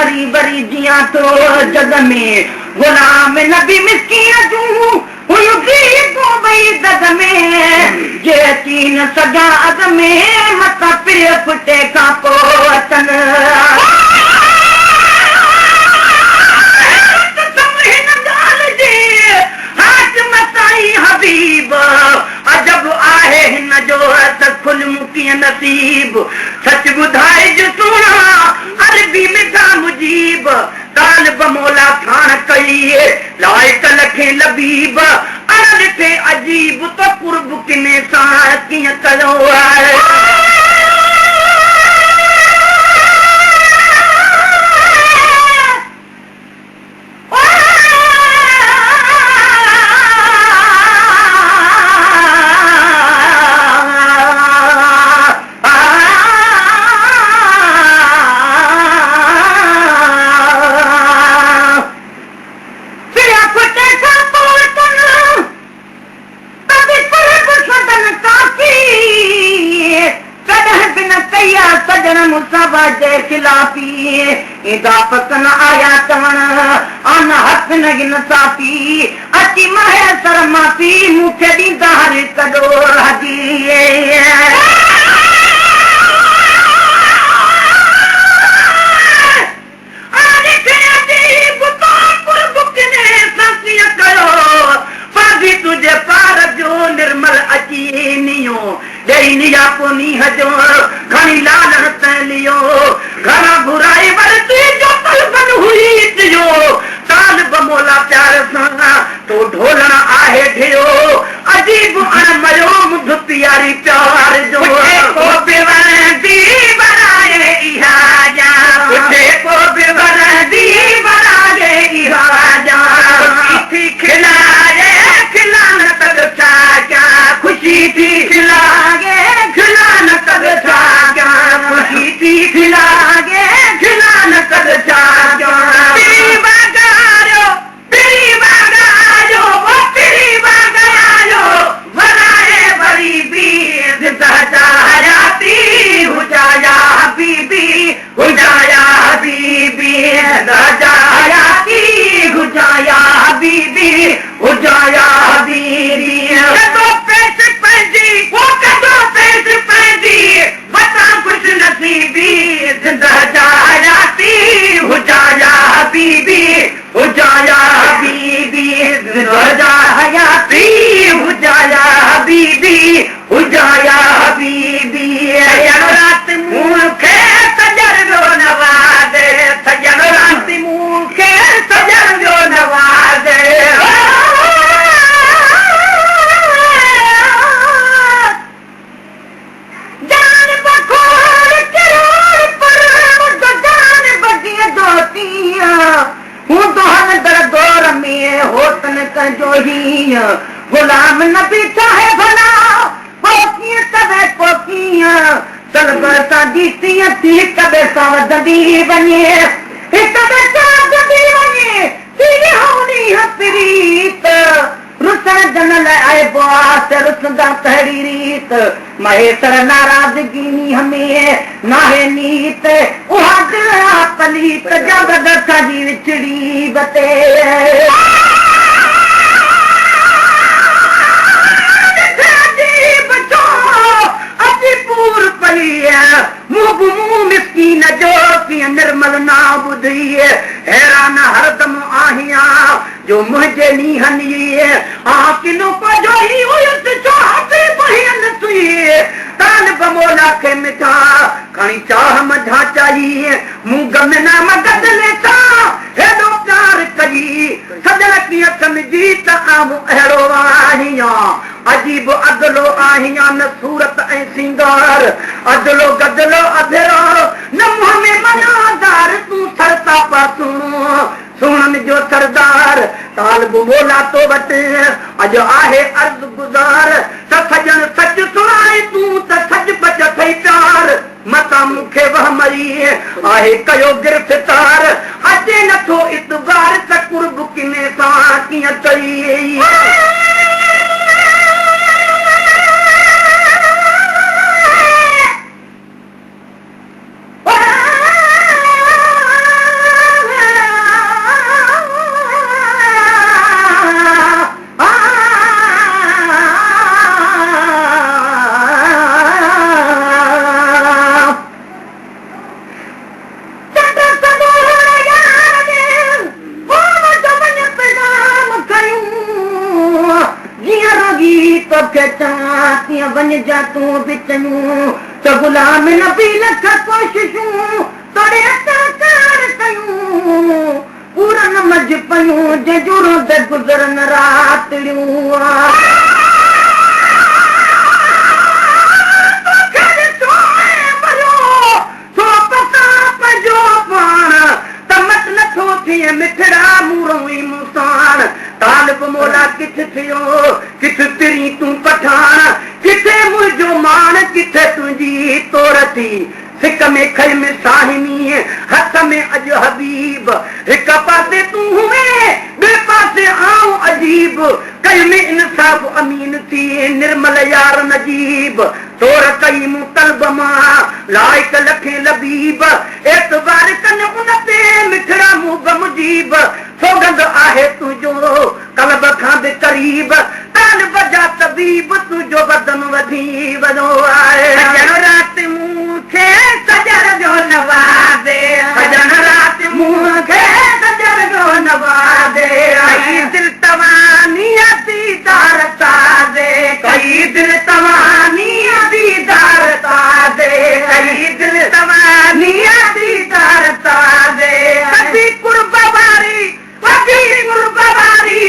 मरी वरी जिया तो जग में गुलाम नबी मिस्कीन तूं को भई दग में जे तीन सजा अग में मत पिर फुटे का को अचन हबीब अजब आहे हिन जो त खुल मुकी नसीब सच ॿुधाए जो सुणा अरबी मिठा मुजीब तालिब मौला थान कई लाइक लखे लबीब अर ॾिठे अजीब त कुर्ब किने सां कीअं कयो आहे पसन आया चवण आन हथ न साफ़ी अची माया सर माफ़ी मूंखे ॾींदा हर कॾो हजी तुझे पार जो निर्मल अची नियो ॾेई निया कोनी हजो घणी लालण तलियो घणा घुराए वर तुझो पलपन हुई तियो ताल बमोला प्यार सां तो ढोलण आहे ढियो अजीब अण मयो मुध प्यारी प्यार जो को बिवरदी बनाए इहा जा तुझे को बिवरदी बनाए इहा जा थी खिलाए खिलाना तब क्या खुशी थी खिलागे खिलाना तब क्या खुशी थी खिलागे खिलाना तब क्या तेरी बागारो वो तेरी बागारो बनाए बड़ी बीज जाती हो जाया बीबी हो जाया बीबी जाती हो जाया बीबी हो जाया बीबी कदों पैसे पैदी वो कदों पैसे पैदी बता कुछ नसीबी जिंदा जाती हो जाया बीबी हो जाया बीबी जिंदा जाती हो जाया बीबी हो जाया बीबी रात मुखे सजर जो नवाज़े सजर रात मुखे सजर जो नवाज़े गुलाम नबी चाहे भला पोकिया तबे पोकिया चल सा दीती थी कबे सा वधी वञे कबे सा वधी वञे तेरी होनी हसरीत रुसन जनल आए बात रुसदा तहरी रीत महेश्वर नाराजगी नी हमें नाहे नीत उहा दिला पलीत जगत साजी विछड़ी बते मिस्कीन जो निर्मल ना बुधी हैरान हरदम आहिया जो मुझे नी हनी किनो को जो ही हुयत चाहते बहन तुई तान बमोला के मिठा खणी चाह मझा चाहिए मुंह गम ना मदद लेता हेडो प्यार कई सजन की समझी त आम अहड़ो आहिया अजीब अदलो आहिया न सूरत ऐं सिंगार अदलो गदलो अधरो न मुंह में मनादार तू सरता पासू सुन जो सरदार तालब मोला तो वट अज आहे अर्ज गुजार त सजन सच सुनाए तू त सच बच थई प्यार मता मुखे वह मरी आहे कयो गिरफ्तार अचे नथो इतबार त कुर्ब किने सां कीअं कई तीअं वञ जा तूं बि चयूं त गुलाम नबी लख कोशिशूं तोड़े अत्याचार कयूं पूरा न मझ पयूं जंहिंजूं रोज़ गुज़रन रातिड़ियूं मिठड़ा मूरों ई मुसाण तालिब मोला किथे थियो किथे तिरी तूं पठाण किथे मुंहिंजो मान किथे तुंहिंजी तोर थी हिक में खल में साहिनी हथ में अॼु हबीब हिक पासे तूं हुए ॿिए पासे आऊं अजीब कई में इंसाफ़ अमीन थी निर्मल यार नजीब तोर कई मूं तलब मां लाइक लखे लबीब एतबार कन उन ते मिठड़ा मुंह मुजीब सोगंद आहे तुंहिंजो कलब खां बि करीब तालिब जा तबीब तुंहिंजो बदन वधी वॾो आहे राति मूंखे सजर जो नवाज़े सजन राति मूंखे सजर जो नवाज़े कई दिल तवानी दीदार ताज़े कई दिल तवानी दीदार ताज़े कई दिल तवानी दीदार ताज़े कभी कुर्ब वारी कभी कुर्ब वारी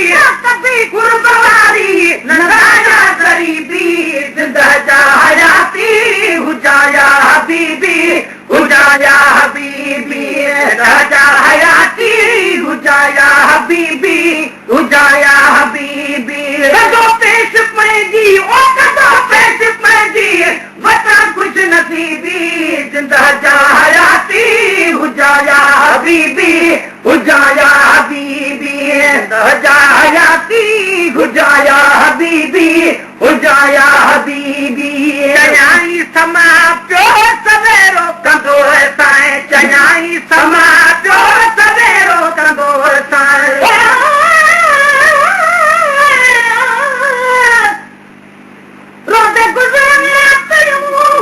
कभी कुर्ब वारी नज़ारा गरीबी ज़िंदह जा हयाती हुजाया हबीबी हुजाया हबीबी राजा हयाती हुजाया हबीबी हुजाया हबीबी कदो पेश पैंदी ओ कदो पेश पैंदी वता खुश नसीबी ज़िंदह जा हयाती हुजाया हबीबी हुजाया हबीबी ज़िंदह हयाती हुजाया हबीबी हुजाया हबीबी चयाई समा पियो सवेरो कंदो साईं चयाई समा पियो सवेरो कंदो साईं रोज़े गुज़रन कयूं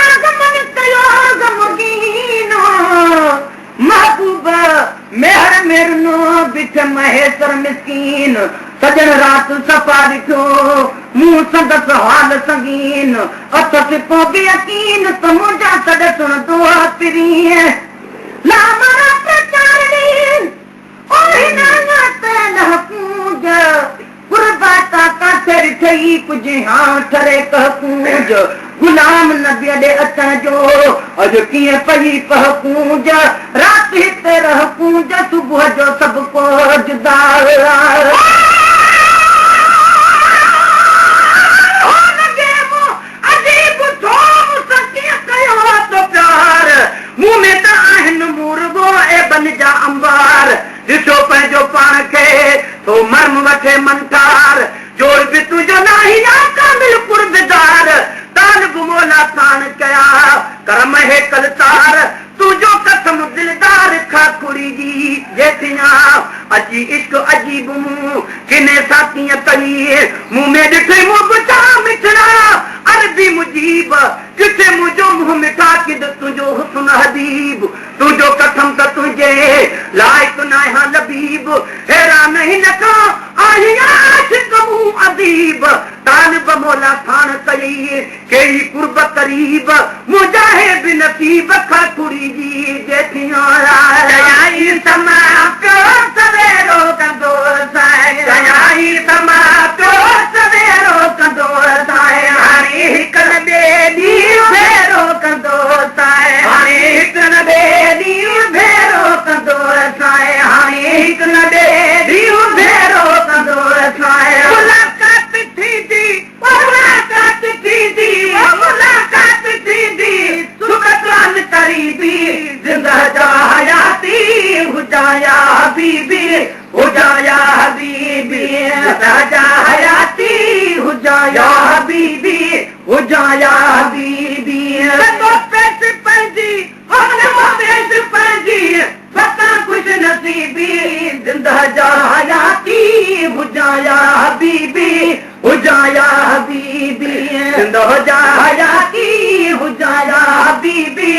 आगमन कयो गमगीनो महबूब मेहर मेरनो बिच महेश्वर मिस्कीन सजन रात सफ़ा ॾिठो मूं संदसि हाल संगीन अथ सिपो बि यकीन त मुंहिंजा सॾ सुणंदो पिरी लामरा प्रचारणी ओ हिन नात लहकूंज कुर्बाता काथे ॾिठई कुझु हां ठरे कहकूंज गुलाम नबी ॾे अचण जो अॼु कीअं पई कहकूंज राति हिते रहकूंज सुबुह जो सभु को जुदा मुंह में त आहिनि मुर्गो ऐं बन जा अंबार ॾिसो पंहिंजो पाण खे तो मर्म वठे मनकार जोड़ बि तुंहिंजो नाही कामिल कुर्बदार तालिब मोला तान कया करम हे कलतार तुंहिंजो कसम दिलदार खाखुड़ी जी जेठिया अची इश्क अजीब मुंह किने साथीअ कई मुंह में ॾिठे मुंह बुछा मिठड़ा अरबी मुजीब किथे मुंहिंजो मुंह मिठा किद तुंहिंजो हुस्न हबीब तुंहिंजो कसम त तुंहिंजे लाइक़ नाहे लबीब हैरान हिन खां आई आशिक़ मूं अदीब तालिब मौला साण कई कहिड़ी कुर्ब करीब मुजाहे बि नसीब खाखुड़ी जी जेठिया चयाई समा पियो सवेरो कंदो साईं चयाई समा पियो सवेरो कंदो साईं हाणे हिक न ॿिए ॾींहुं भेरो कंदो साईं हाणे हिक न ॿिए ॾींहुं भेरो कंदो साईं हाणे हिक न ॿिए ॾींहुं भेरो कंदो साईं मुलाक़ात थींदी मुलाक़ात थींदी मुलाक़ात थींदी सुखदान करीबी ज़िंदह जा हयाती हुजाया हबीबी हुजाया हबीबी ज़िंदह जा हयाती हुजाया हबीबी हुजाया हबीबी कदो पेश पैंदी पेश पैंदी वता खुश नसीबी ज़िंदह जा हयाती हुजाया हबीबी हुजाया हबीबी ज़िंदह जा हयाती हुजाया हबीबी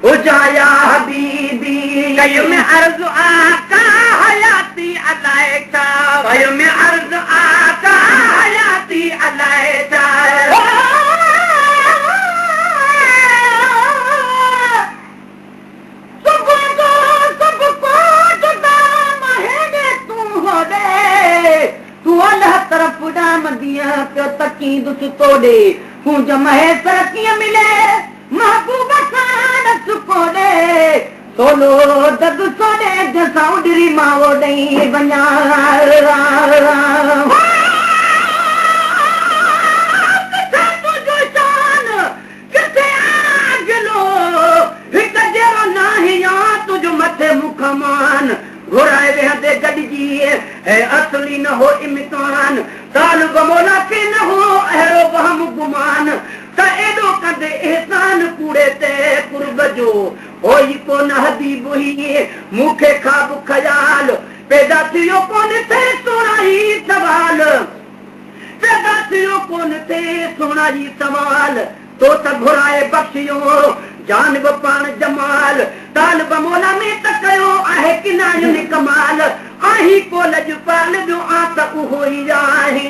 हुजाया हबीबी कयो में अर्ज़ आका हयाती अलाइका कयो में अर्ज़ आका हयाती अलाइका सकी दुस तोड़े पूंज महे सरकी मिले महबूब सां सुकोड़े सोलो दद सोड़े जसाउडरी मावो ॾेई वञा मुखमान घुराए वेहंदे गॾिजी ऐं असली न हो इम्तिहान तालिब मौला खे न हो अहिड़ो वहम गुमान त एॾो कंदे एहसान कूड़े ते कुर्ब जो होई कोन हबीब हुई मूंखे ख़्वाब ख़याल पैदा थियो कोन थे सोणाई सवाल पैदा थियो कोन थे सोणाई सवाल तो त घुराए बख़्शियो जानब पाण जमाल तालिब मौला में त कयो आहे किनायन कमाल आही को लजपाल जो आ त उहो ई आहे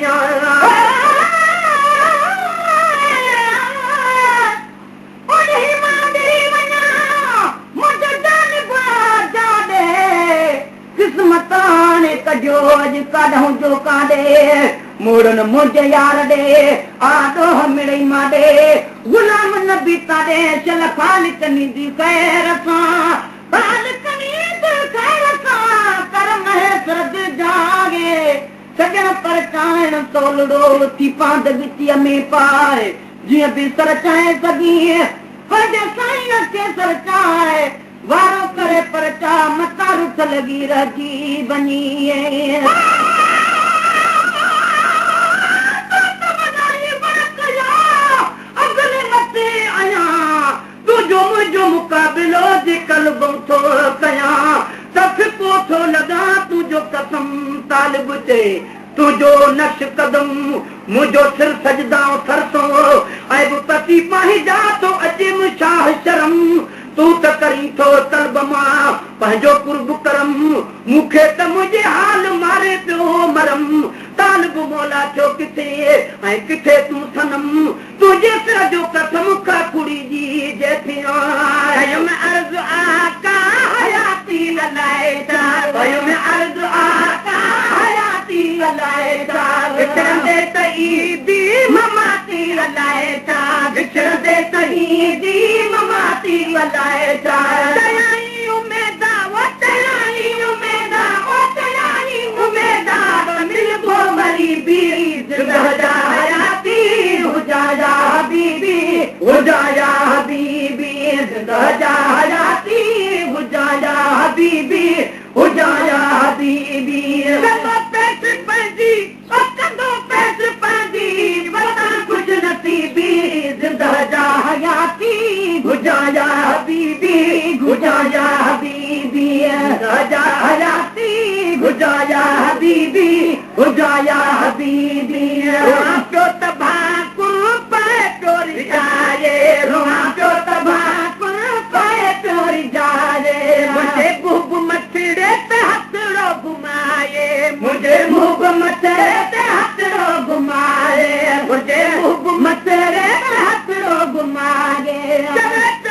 किस्मतान कजो अॼु काढूं जो काॾे मोड़न मुंहिंजे यार ॾे आॾो मिड़ई माॾे गुलाम नबी ताॾे चल ख़ालिकनी जी ख़ैर सां ख़ैर सां कर महसरत जागे सॼण परचाइण तोलड़ो थी पांद विचीअ में पाए जीअं बि सर चाहे सघी पंहिंजे साईं खे सर चाहे वारो करे परचा मता रुख लॻी रहिजी वञी तुंहिंजो मुंहिंजो मुक़ाबिलो जे कल्बो थो कयां त फिको थो लॻा तुंहिंजो कसम तालिब ते तुंहिंजो नक्श कदम मुंहिंजो सिर सजदा सरसो ऐं बि पती पाहिजा थो अचे मुशाह शर्म तूं त करी थो तलब मां पंहिंजो कुर्ब करम मूंखे त मुंहिंजे हाल मारे पियो मरम तालिब मौला थियो किथे ऐं किथे तूं सनम तुंहिंजे सिर जो कसम खाखुड़ी जी जेतिया अर्ज़ आका हयाती ललाए में अर्ज़ आका हयाती ललाए विछड़ंदे त ईदी ममाती ललाए विछड़ंदे त ईदी ममाती ललाए तयाई उमेदा वो तयाई उमेदा ओ तयाई उमेदा मिल को मरी भी जिंदा हयाती हुजाया हबीबी हुजाया हबीबी जिंदा हयाती हुजाया हबीबी हुजाया हबीबी कंदो पैस पंहिंजी कंदो पैस पंहिंजी वरना कुझ नसीबी जिंदा हयाती हुजाया हबीबी हुजाया हबीबी हुजाया हयाती हुजाया हबीबी हुजाया हबीबी रोआं त भाकुर पाए चोरी जाए रोआं त भाकुर पाए चोरी जाए मुंहिंजे मुंहुं मथड़े ते हथड़ो घुमाए मुंहिंजे मुंहुं मथड़े ते हथड़ो घुमाए मुंहिंजे मुंहुं मथड़े ते हथड़ो घुमाए चवे त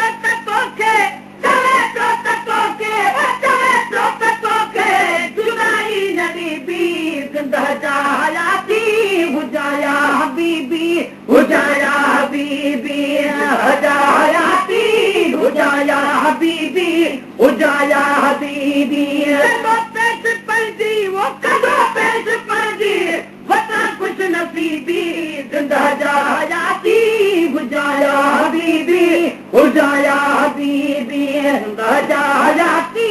तोखे जुदाई नदी बी जिंदा हयाती हुजाया हबीबी हुजाया हबीबी हयाती हुजाया हबीबी हुजाया हबीबी पैस पंहिंजी वो कदो पैस पंहिंजी वता कुझ नसीबी जिंदा हयाती हुजाया हबीबी हुजाया हबीबी जिंदा हयाती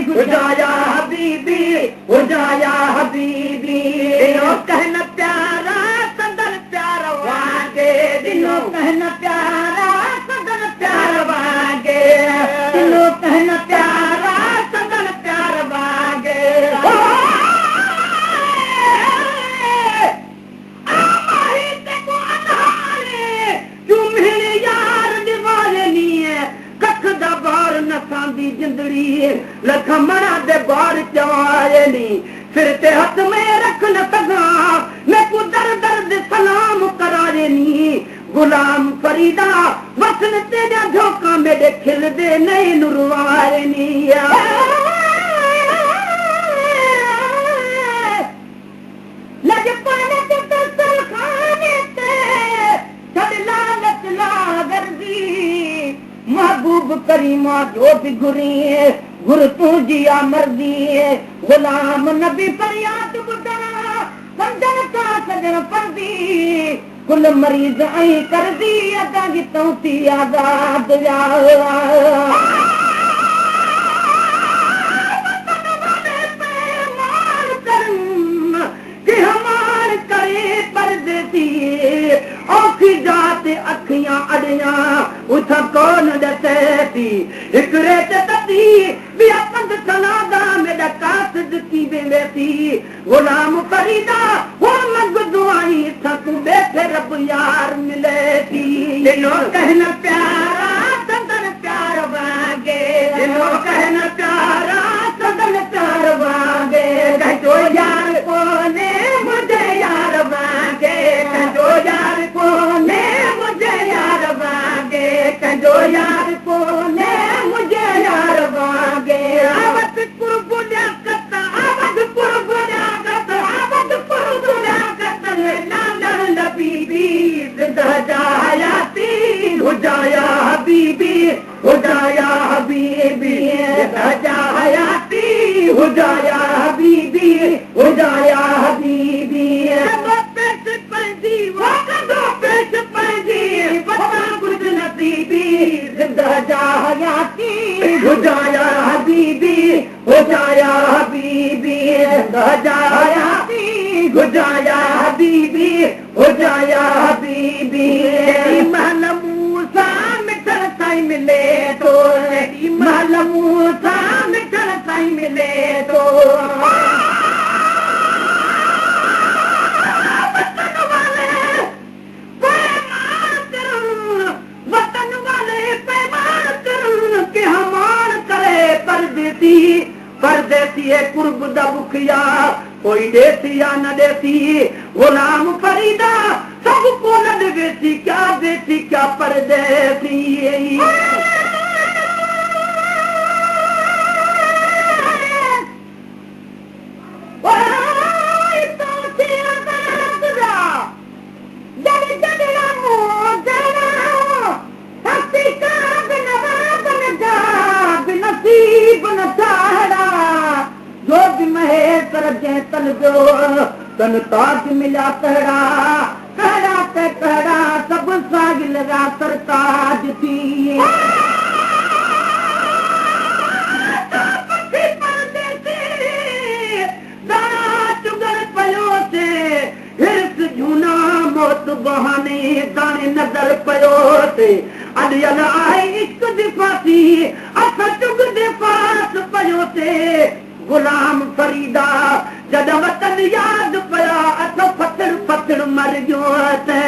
हुजाया हबीबी हुजाया हबीबी दिलो कहना प्यारा सदन प्यार वागे दिलो कहना प्यारा सदन प्यार वागे दिलो कहना प्यारा सदन प्यार वागे जिंदड़ी लख मना दे बार चवाए नी फिर ते हथ में रख न सगा मैं को दर दर्द सलाम कराए नी गुलाम फरीदा वसन तेरा झोंका मेरे खिल दे नहीं नुरवाए नी लज पाने ते सरखाने ते महबूब करीमा जो भी घुरी घुर तू जिया मर्जी गुलाम नबी फरियाद ॿुधण समझण का सजण पर्दी कुल मरीज़ ऐं करदी अदा गितऊं थी आज़ाद औखी जात अखियां अड़ियां उथ कोन ॾसे थी हिकिड़े ते तती ॿिया पंध सलादा में कासिद थी वेंदे थी गुलाम फरीदा हो मगदू आई थकू बैठे रब यार मिले थी दिलो कहन प्यारा सदन प्यार वागे दिलो कहन प्यारा सदन प्यार वागे कहजो यार कोने मुझे यार वागे कहजो यार कोने मुझे यार वागे कहजो यार कोने मुझे यार वागे आवत पुरबुला कता आवत पुरबुला कता आवत पुरबुला कता नाम नबी जायाती हो जाया हबीबी हो जाया हबीबी जायाती हो जाया हबीबी हो जाया हबीबी पेश पंहिंजी वो कदो पेश पंहिंजी बता कुछ नसीबी जिंदा जायाती हो जाया हबीबी हो जाया हबीबी जायाती हो जाया हबीबी हो जाया हबीबी महल मूसा मिठल साईं मिले तो महल मूसा मिठल साईं मिले तो वतन वाले पैमान करन के हमान करे परदेसी है कुर्ब दा बुखिया कोई देसी या न देसी गुलाम फरीदा सबको न देसी क्या देसी क्या परदेसी जो भी महेश्वर जै तल जो तन ताज मिला कहड़ा कहड़ा ते कहड़ा सब सागिल रा सरताज थी दाना चुगर पयो से हिरस झूना मौत बहाने दाने नजर पयो से अडियल आई इश्क दिफासी अस चुग दिफास पयो से गुलाम फरीदा जद वतन याद पया अस फतड़ फतड़ मर गयो ते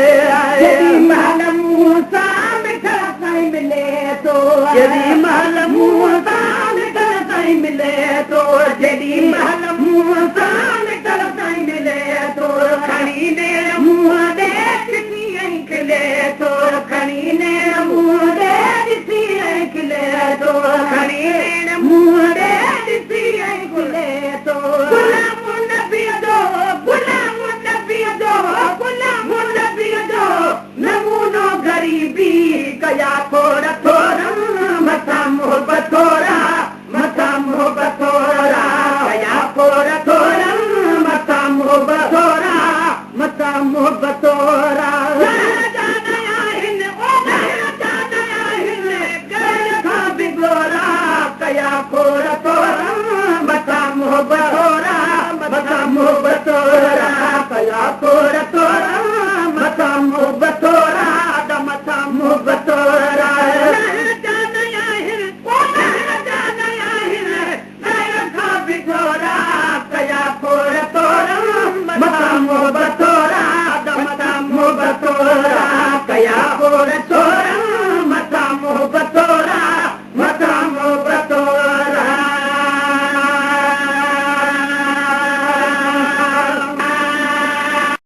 महल मूसा मिठा साईं मिले तो जेडी महल मूसा मिठा साईं मिले तो जेडी महल मूसा मिठा साईं मिले तो खणी ने मुंह दे किसी खिले तो खणी ने मुंह दे किसी खिले तो खणी ने मुंह दे किसी खिले तो गुलाम नबी दो नमूनो गरीबी कया थोड़ा थोड़ा मथा मोहब्बत थोड़ा कया थोड़ा थोड़ा मथा मोहब्बत थोड़ा कया थोड़ा थोड़ा मथा मोहब्बत थोड़ा कया थोड़ा थोड़ा मथा मोहब्बत थोड़ा कया थोड़ा